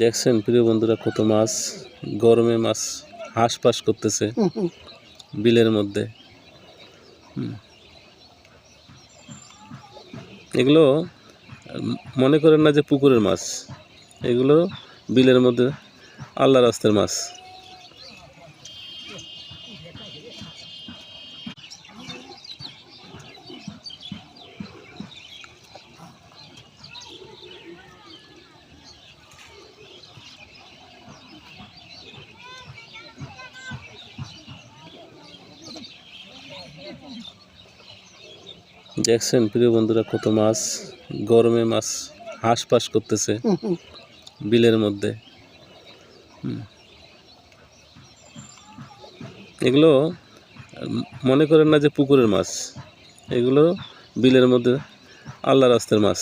দেখছেন প্রিয় বন্ধুরা, কত মাছ, গরমে মাছ হাঁসফাঁস করতেছে বিলের মধ্যে। এগুলো মনে করেন না যে পুকুরের মাছ, এগুলো বিলের মধ্যে আল্লাহ রাস্তার মাছ। দেখছেন প্রিয় বন্ধুরা, কত মাছ, গরমে মাছ হাঁসফাঁস করতেছে বিলের মধ্যে। এগুলো মনে করেন না যে পুকুরের মাছ, এগুলো বিলের মধ্যে আল্লাহ রাস্তার মাছ।